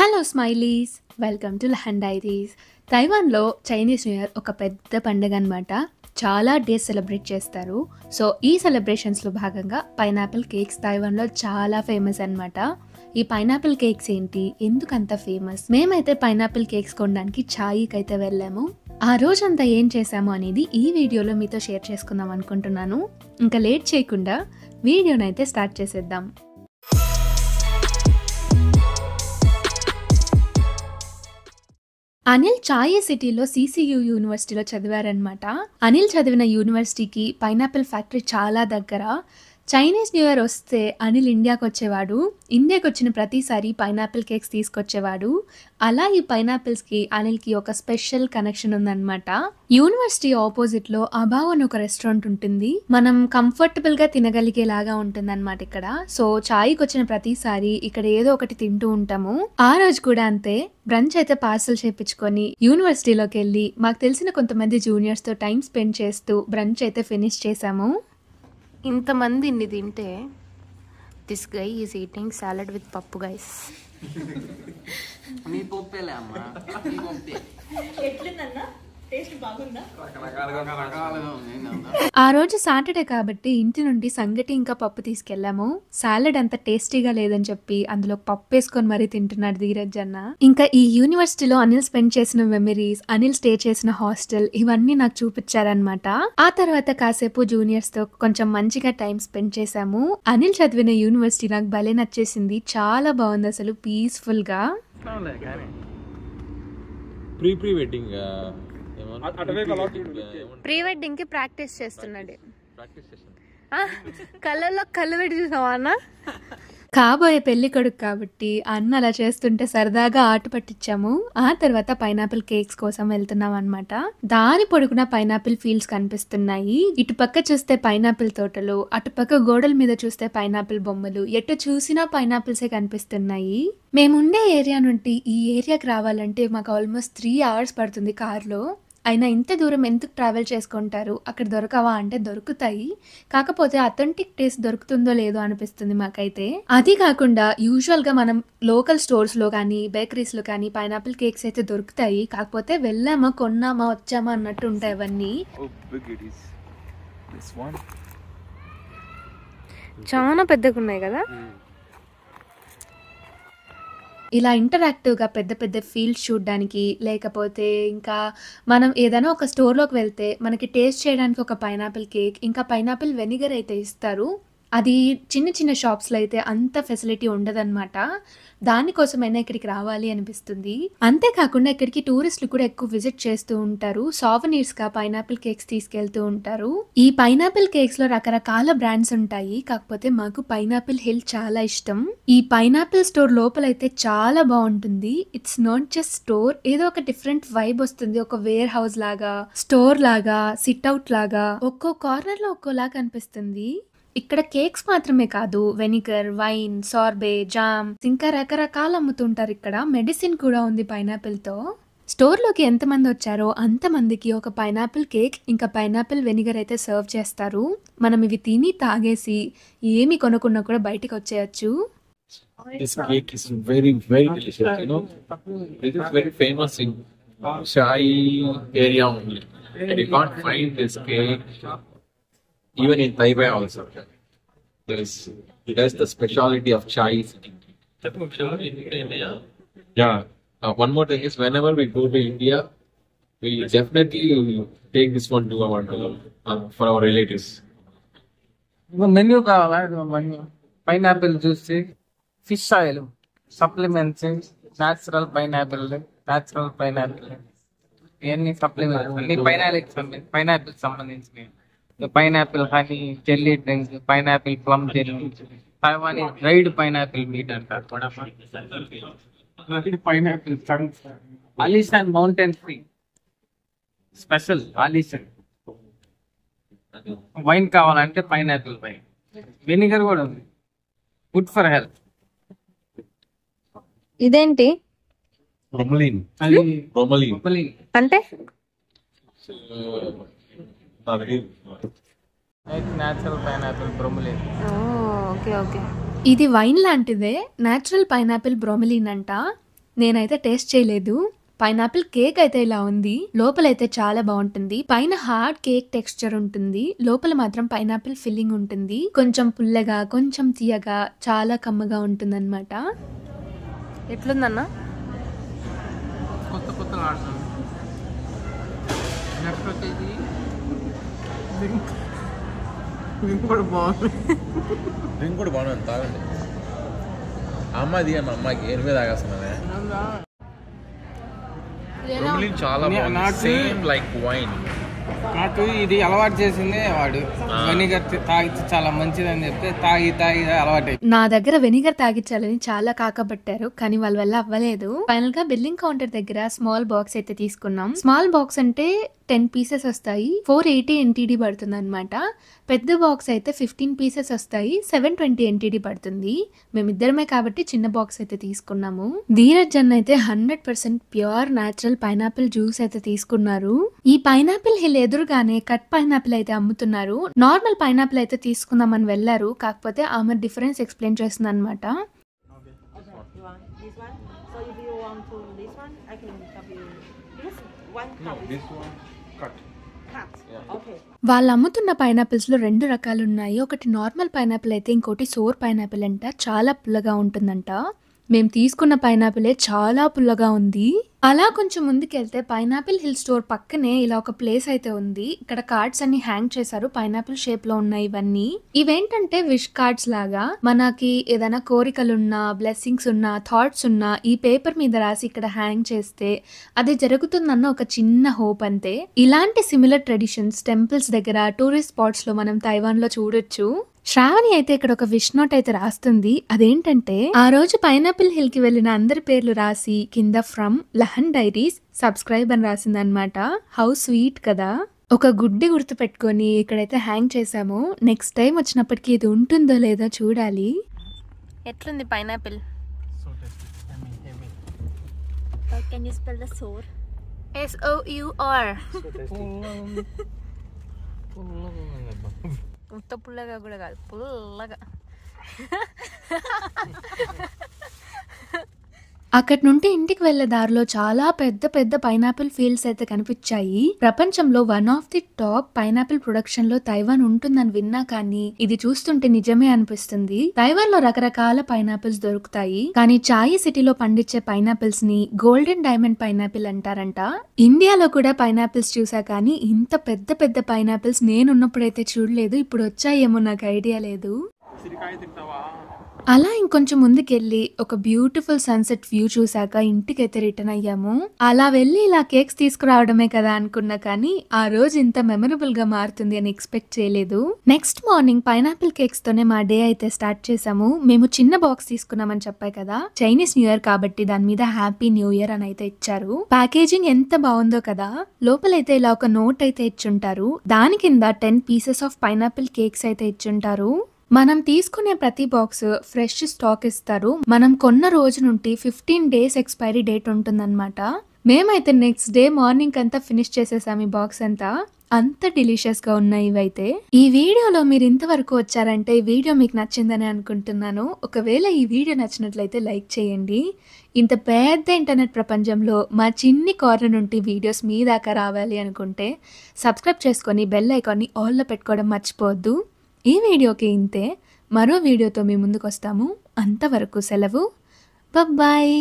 Hello smileys, welcome to Lahan diaries. తైవాన్లో Chinese new year ఒక పెద్ద పండుగ అనమాట. చాలా డేస్ సెలబ్రేట్ చేస్తారు. సో ఈ సెలబ్రేషన్స్లో భాగంగా పైనాపిల్ కేక్స్ తైవాన్లో చాలా ఫేమస్ అనమాట. ఈ పైనాపిల్ కేక్స్ ఏంటి, ఎందుకు అంత ఫేమస్? మేమైతే పైనాపిల్ కేక్స్ కొనడానికి చాయికి అయితే వెళ్ళాము. ఆ రోజంతా ఏం చేసాము అనేది ఈ వీడియోలో మీతో షేర్ చేసుకుందాం అనుకుంటున్నాను. ఇంకా లేట్ చేయకుండా వీడియోనైతే స్టార్ట్ చేసేద్దాం. అనిల్ చాయే సిటీలో సిసియు యూనివర్సిటీలో చదివారనమాట. అనిల్ చదివిన యూనివర్సిటీకి పైనాపిల్ ఫ్యాక్టరీ చాలా దగ్గర. చైనీస్ న్యూ ఇయర్ వస్తే అనిల్ ఇండియాకి వచ్చేవాడు. ఇండియాకి వచ్చిన ప్రతిసారి పైనాపిల్ కేక్స్ తీసుకొచ్చేవాడు. అలా ఈ పైనాపిల్స్కి అనిల్కి ఒక స్పెషల్ కనెక్షన్ ఉందన్నమాట. యూనివర్సిటీ ఆపోజిట్లో అబావ్ అని ఒక రెస్టారెంట్ ఉంటుంది. మనం కంఫర్టబుల్గా తినగలిగేలాగా ఉంటుంది అనమాట ఇక్కడ. సో చాయ్కి వచ్చిన ప్రతిసారి ఇక్కడ ఏదో ఒకటి తింటూ ఉంటాము. ఆ రోజు కూడా అంతే. బ్రంచ్ అయితే పార్సల్ చేయించుకొని యూనివర్సిటీలోకి వెళ్ళి మాకు తెలిసిన కొంతమంది జూనియర్స్తో టైం స్పెండ్ చేస్తూ బ్రంచ్ అయితే ఫినిష్ చేసాము. ఇంతమంది ఇన్ని తింటే this guy is eating salad with పప్పు గైస్. మీ పప్పేలే అమ్మా, మీ పప్పే ఎట్లుందన్నా? టేస్ట్ బాగుందా? ఆ రోజు సాటర్డే కాబట్టి ఇంటి నుండి సంగటి ఇంకా పప్పు తీసుకెళ్లాము. సాలడ్ అంత టేస్టీగా లేదని చెప్పి అందులో పప్పు వేసుకొని మరీ తింటున్నాడు ధీరజ్ అన్న. ఇంకా ఈ యూనివర్సిటీలో అనిల్ స్పెండ్ చేసిన మెమరీస్, అనిల్ స్టే చేసిన హాస్టల్, ఇవన్నీ నాకు చూపించారనమాట. ఆ తర్వాత కాసేపు జూనియర్స్ తో కొంచెం మంచిగా టైం స్పెండ్ చేసాము. అనిల్ చదివిన యూనివర్సిటీ నాకు భలే నచ్చేసింది. చాలా బాగుంది అసలు, పీస్ఫుల్ గా. ప్రీ వెడ్డింగ్ కి ప్రాక్టీస్ చేస్తున్నాడు. కళ్ళల్లో కళ్ళు పెట్టి చూసావా అన్న? కాబోయే పెళ్లి కొడుకు కాబట్టి అన్న అలా చేస్తుంటే సరదాగా ఆట పట్టించాము. ఆ తర్వాత పైనాపిల్ కేక్స్ కోసం వెళ్తున్నాం అనమాట. దారి పొడుగున పైనాపిల్ ఫీల్డ్స్ కనిపిస్తున్నాయి. ఇటు పక్క చూస్తే పైనాపిల్ తోటలు, అటుపక్క గోడల మీద చూస్తే పైనాపిల్ బొమ్మలు, ఎటు చూసినా పైనాపిల్సే కనిపిస్తున్నాయి. మేముండే ఏరియా నుండి ఈ ఏరియాకి రావాలంటే మాకు ఆల్మోస్ట్ 3 hours పడుతుంది కార్లో. అయినా ఇంత దూరం ఎందుకు ట్రావెల్ చేసుకుంటారు? అక్కడ దొరకవా అంటే దొరుకుతాయి, కాకపోతే అథెంటిక్ టేస్ట్ దొరుకుతుందో లేదో అనిపిస్తుంది మాకైతే. అది కాకుండా యూజువల్గా మనం లోకల్ స్టోర్స్లో కానీ బేకరీస్లో కానీ పైనాపిల్ కేక్స్ అయితే దొరుకుతాయి, కాకపోతే వెళ్ళామా కొన్నామా వచ్చామా అన్నట్టు ఉంటాయి అవన్నీ. చాలా పెద్దగా ఉన్నాయి కదా. ఇలా ఇంటరాక్టివ్గా పెద్ద పెద్ద ఫీల్డ్స్ చూడడానికి, లేకపోతే ఇంకా మనం ఏదైనా ఒక స్టోర్లోకి వెళ్తే మనకి టేస్ట్ చేయడానికి ఒక పైనాపిల్ కేక్ ఇంకా పైనాపిల్ వెనిగర్ అయితే ఇస్తారు. అది చిన్న చిన్న షాప్స్లో అయితే అంత ఫెసిలిటీ ఉండదన్నమాట. దానికోసమైనా ఇక్కడికి రావాలి అనిపిస్తుంది. అంతేకాకుండా ఇక్కడికి టూరిస్టులు కూడా ఎక్కువ విజిట్ చేస్తూ ఉంటారు. సావనీర్స్గా పైనాపిల్ కేక్స్ తీసుకెళ్తూ ఉంటారు. ఈ పైనాపిల్ కేక్స్లో రకరకాల బ్రాండ్స్ ఉంటాయి, కాకపోతే మాకు పైనాపిల్ హిల్ చాలా ఇష్టం. ఈ పైనాపిల్ స్టోర్ లోపలైతే చాలా బాగుంటుంది. ఇట్స్ నాట్ జస్ట్ స్టోర్, ఏదో ఒక డిఫరెంట్ వైబ్ వస్తుంది. ఒక వేర్ హౌస్ లాగా, స్టోర్ లాగా, సిట్ అవుట్ లాగా, ఒక్కో కార్నర్ లో ఒక్కోలాగా అనిపిస్తుంది. ఇక్కడ కేక్స్ మాత్రమే కాదు, వెనిగర్, వైన్, సార్బే, జామ్, ఇంకా రకరకాలు అమ్ముతుంటారు. ఇక్కడ మెడిసిన్ కూడా ఉంది పైనాపిల్ తో. స్టోర్లోకి ఎంతమంది వచ్చారో అంతమందికి ఒక పైనాపిల్ కేక్ ఇంకా పైనాపిల్ వెనిగర్ అయితే సర్వ్ చేస్తారు. మనం ఇవి తిని తాగేసి ఏమి కొనుక్కున్నా కూడా బయటికి వచ్చేయచ్చు. This cake is very, very delicious. You know, it is very famous in Chai area only. And you can't find this cake even in Taipei also. That's the speciality of Chai. Yeah. One more thing is, whenever we go to India, we definitely take this one to our for our relatives. Menu కావాలా? Menu pineapple juice, fish oil, supplements, natural pineapple, ఇవన్నీ supplements అన్ని pineapple సంబంధించినవి. Pineapple honey, jelly drink, pineapple plum jelly, తైవానీ dried pineapple meat అంటారు. Pineapple chunks, Alishan mountain free special Alishan. Wine కావాలంటే pineapple wine, vinegar కూడా ఉంది, good for health. ఇదేంటి? Bromelain. అంటే natural pineapple bromelain. Okay okay. ఇది wine లాంటిదే, natural pineapple bromelain అంట. నేనైతే టేస్ట్ చేయలేదు. పైనాపిల్ కేక్ అయితే ఇలా ఉంది. లోపలైతే చాలా బాగుంటుంది. పైన హార్డ్ కేక్ టెక్స్చర్ ఉంటుంది, లోపల మాత్రం పైనాపిల్ ఫిల్లింగ్ ఉంటుంది. కొంచెం పుల్లగా, కొంచెం తీయగా, చాలా కమ్మగా ఉంటుంది అనమాట. ఎట్లుందన్నా? కొత్త కొత్తగా ఆడుతున్నాను. నెక్స్ట్ వచ్చేసి డ్రింక్ కూడా బాగుంది. డ్రింక్ కూడా బాగుంది, తాగండి. అమ్మది అన్న అమ్మాయికి 8 తాగేస్తున్నానే. చాలా సేమ్ లైక్ వైన్. నాకు ఇది అలవాటు చేసిందే వాడు. వెనిగర్ తాగితే చాలా మంచిదని చెప్తే తాగి అలవాటు. నా దగ్గర వెనిగర్ తాగించాలని చాలా కాకబట్టారు, కానీ వాళ్ళ వల్ల అవ్వలేదు. ఫైనల్ గా బిల్లింగ్ కౌంటర్ దగ్గర స్మాల్ బాక్స్ అయితే తీసుకున్నాం. స్మాల్ బాక్స్ అంటే 10 పీసెస్ వస్తాయి, 480 NTD పడుతుంది అనమాట. పెద్ద బాక్స్ అయితే 15 పీసెస్ వస్తాయి, 720 NTD పడుతుంది. మేమిద్దరమే కాబట్టి చిన్న బాక్స్ అయితే తీసుకున్నాము. ధీరజ్ అన్న అయితే 100% ప్యూర్ న్యాచురల్ పైనాపిల్ జ్యూస్ అయితే తీసుకున్నారు. ఈ పైనాపిల్ హిల్ ఎదురుగానే కట్ పైనాపిల్ అయితే అమ్ముతున్నారు. నార్మల్ పైనాపిల్ అయితే తీసుకుందామని వెళ్ళారు, కాకపోతే ఆమె డిఫరెన్స్ ఎక్స్ప్లెయిన్ చేస్తుంది అనమాట. వాళ్ళు అమ్ముతున్న పైనాపిల్స్ లో 2 రకాలు ఉన్నాయి. ఒకటి నార్మల్ పైనాపిల్ అయితే, ఇంకోటి సోర్ పైనాపిల్ అంట. చాలా పుల్లగా ఉంటుందంట. మేము తీసుకున్న పైనాపిలే చాలా పుల్లగా ఉంది. అలా కొంచెం ముందుకెళ్తే పైనాపిల్ హిల్ స్టోర్ పక్కనే ఇలా ఒక ప్లేస్ అయితే ఉంది. ఇక్కడ కార్డ్స్ అన్ని హ్యాంగ్ చేశారు, పైనాపిల్ షేప్ లో ఉన్నాయి ఇవన్నీ. ఇవేంటంటే విష్ కార్డ్స్ లాగా, మనకి ఏదైనా కోరికలున్నా, బ్లెస్సింగ్స్ ఉన్నా, థాట్స్ ఉన్నా ఈ పేపర్ మీద రాసి ఇక్కడ హ్యాంగ్ చేస్తే అది జరుగుతుందన్న ఒక చిన్న హోప్ అంతే. ఇలాంటి సిమిలర్ ట్రెడిషన్స్ టెంపుల్స్ దగ్గర, టూరిస్ట్ స్పాట్స్ లో మనం తైవాన్ లో చూడొచ్చు. శ్రావణి అయితే ఇక్కడ ఒక విష్ నోట్ అయితే రాస్తుంది. అదేంటంటే, ఆ రోజు పైనాపిల్ హిల్ కి వెళ్ళిన అందరి పేర్లు రాసి కింద ఫ్రమ్ లహన్ డైరీస్ సబ్స్క్రైబ్ అని రాసింది అనమాట. హౌ స్వీట్ కదా. ఒక గుడ్డి గుర్తు పెట్టుకొని ఇక్కడైతే హ్యాంగ్ చేసాము. నెక్స్ట్ టైం వచ్చినప్పటికీ ఇది ఉంటుందో లేదో చూడాలి. ఎట్లుంది pineapple? Can you spell the sour? SOUR. ఉత్త పుల్లగా కూడా కాదు, పుల్లగా. అక్కడి నుండి ఇంటికి వెళ్లే దారిలో చాలా పెద్ద పెద్ద పైనాపిల్ ఫీల్డ్స్ అయితే కనిపించాయి. ప్రపంచంలో one of the top pineapple production లో తైవాన్ ఉంటుందని విన్నా, కానీ ఇది చూస్తుంటే నిజమే అనిపిస్తుంది. తైవాన్ లో రకరకాల పైనాపిల్స్ దొరుకుతాయి, కానీ చాయి సిటీలో పండించే పైనాపిల్స్ ని గోల్డెన్ డైమండ్ పైనాపిల్ అంటారంట. ఇండియాలో కూడా పైనాపిల్స్ చూసా, కానీ ఇంత పెద్ద పెద్ద పైనాపిల్స్ నేనున్నప్పుడైతే చూడలేదు. ఇప్పుడు వచ్చాయేమో నాకు ఐడియా లేదు. అలా ఇంకొంచెం ముందుకెళ్ళి ఒక బ్యూటిఫుల్ సన్సెట్ వ్యూ చూసాక ఇంటికైతే రిటర్న్ అయ్యాము. అలా వెళ్ళి ఇలా కేక్స్ తీసుకురావడమే కదా అనుకున్నా, కానీ ఆ రోజు ఇంత మెమరబుల్ గా మారుతుంది అని ఎక్స్పెక్ట్ చేయలేదు. నెక్స్ట్ మార్నింగ్ పైనాపిల్ కేక్స్ తోనే మా డే అయితే స్టార్ట్ చేసాము. మేము చిన్న బాక్స్ తీసుకున్నామని చెప్పాయి కదా, చైనీస్ న్యూ ఇయర్ కాబట్టి దాని మీద హ్యాపీ న్యూ ఇయర్ అని అయితే ఇచ్చారు. ప్యాకేజింగ్ ఎంత బాగుందో కదా. లోపలైతే ఇలా ఒక నోట్ అయితే ఇచ్చుంటారు, దాని కింద 10 పీసెస్ ఆఫ్ పైనాపిల్ కేక్స్ అయితే ఇచ్చుంటారు. మనం తీసుకునే ప్రతి బాక్స్ ఫ్రెష్ స్టాక్ ఇస్తారు. మనం కొన్న రోజు నుండి 15 days ఎక్స్పైరీ డేట్ ఉంటుందన్నమాట. మేమైతే నెక్స్ట్ డే మార్నింగ్ అంతా ఫినిష్ చేసేసాం ఈ బాక్స్ అంతా. అంత డిలీషియస్ గా ఉన్నాయి ఇవైతే. ఈ వీడియోలో మీరు ఇంతవరకు వచ్చారంటే ఈ వీడియో మీకు నచ్చిందని అనుకుంటున్నాను. ఒకవేళ ఈ వీడియో నచ్చినట్లయితే లైక్ చేయండి. ఇంత పెద్ద ఇంటర్నెట్ ప్రపంచంలో మా చిన్ని కార్నర్ నుండి వీడియోస్ మీ దాకా రావాలి అనుకుంటే సబ్స్క్రైబ్ చేసుకొని బెల్ ఐకాన్ని ఆల్లో పెట్టుకోవడం మర్చిపోవద్దు. ఈ వీడియోకి ఇంతే. మరో వీడియోతో మీ ముందుకు వస్తాము. అంతవరకు సెలవు. బాయ్.